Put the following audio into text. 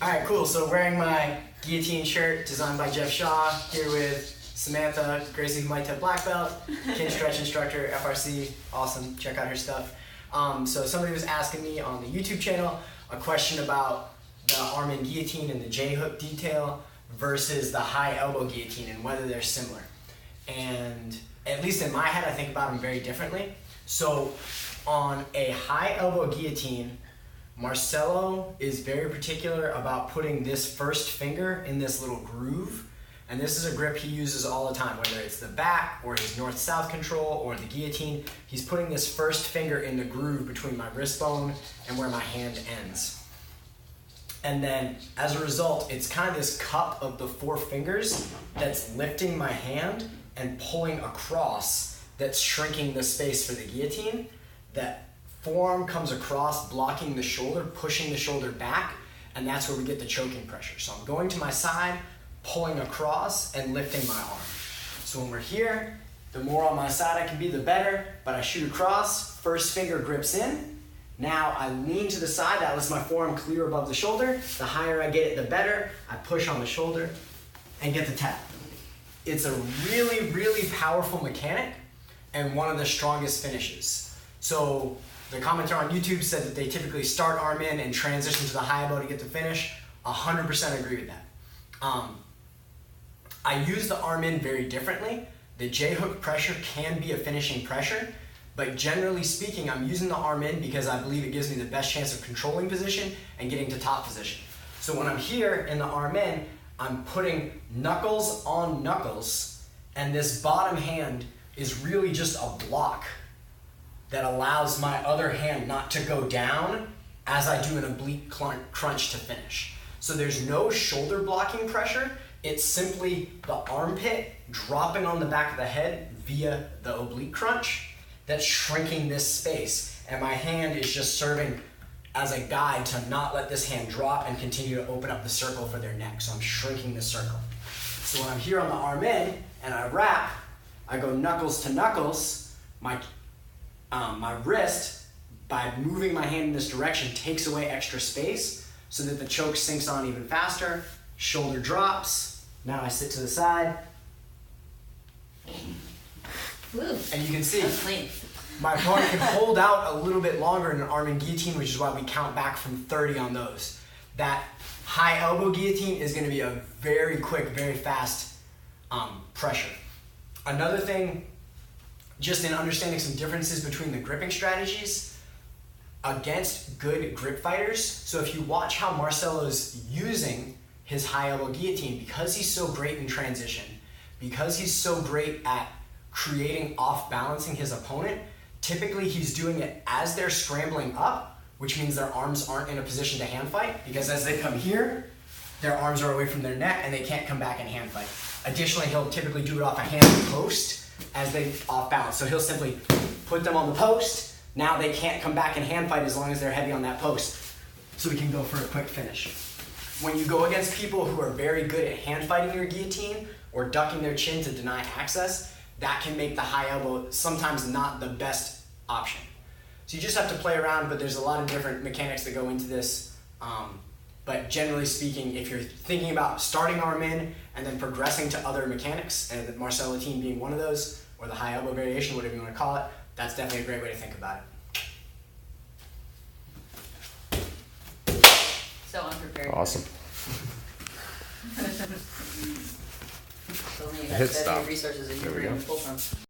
Alright, cool. So wearing my guillotine shirt designed by Jeff Shaw, here with Samantha Gracie, who might have black belt, kid stretch instructor, FRC, awesome, check out her stuff. So somebody was asking me on the YouTube channel a question about the arm in guillotine and the J-hook detail versus the high elbow guillotine and whether they're similar. And at least in my head, I think about them very differently. So on a high elbow guillotine, Marcelo is very particular about putting this first finger in this little groove. And this is a grip he uses all the time, whether it's the back or his north-south control or the guillotine. He's putting this first finger in the groove between my wrist bone and where my hand ends. And then as a result, it's kind of this cup of the four fingers that's lifting my hand and pulling across, that's shrinking the space for the guillotine. That forearm comes across, blocking the shoulder, pushing the shoulder back, and that's where we get the choking pressure. So I'm going to my side, pulling across and lifting my arm. So when we're here, the more on my side I can be, the better, but I shoot across, first finger grips in. Now I lean to the side, that lets my forearm clear above the shoulder. The higher I get it, the better. I push on the shoulder and get the tap. It's a really, really powerful mechanic and one of the strongest finishes. So the commenter on YouTube said that they typically start arm in and transition to the high elbow to get the finish. 100% agree with that. I use the arm in very differently. The J-hook pressure can be a finishing pressure, but generally speaking, I'm using the arm in because I believe it gives me the best chance of controlling position and getting to top position. So when I'm here in the arm in, I'm putting knuckles on knuckles, and this bottom hand is really just a block that allows my other hand not to go down as I do an oblique crunch to finish. So there's no shoulder blocking pressure. It's simply the armpit dropping on the back of the head via the oblique crunch that's shrinking this space. And my hand is just serving as a guide to not let this hand drop and continue to open up the circle for their neck. So I'm shrinking the circle. So when I'm here on the arm in and I wrap, I go knuckles to knuckles. My wrist, by moving my hand in this direction, takes away extra space so that the choke sinks on even faster. Shoulder drops. Now I sit to the side. Woo. And you can see That's clean. my opponent can hold out a little bit longer in an arm in guillotine, which is why we count back from 30 on those. That high elbow guillotine is going to be a very quick, very fast pressure. Another thing, just in understanding some differences between the gripping strategies against good grip fighters. So if you watch how Marcelo's using his high elbow guillotine, because he's so great in transition, because he's so great at creating off-balancing his opponent, typically he's doing it as they're scrambling up, which means their arms aren't in a position to hand fight, because as they come here, their arms are away from their neck and they can't come back and hand fight. Additionally, he'll typically do it off a hand post as they off balance. So he'll simply put them on the post. Now they can't come back and hand fight as long as they're heavy on that post. So we can go for a quick finish. When you go against people who are very good at hand fighting your guillotine or ducking their chin to deny access, that can make the high elbow sometimes not the best option. So you just have to play around, but there's a lot of different mechanics that go into this. But generally speaking, if you're thinking about starting arm in and then progressing to other mechanics, and the marcelotine being one of those, or the high elbow variation, whatever you want to call it, that's definitely a great way to think about So unprepared. Awesome. So many Hit better stop. resources that you There we were go. able to pull from.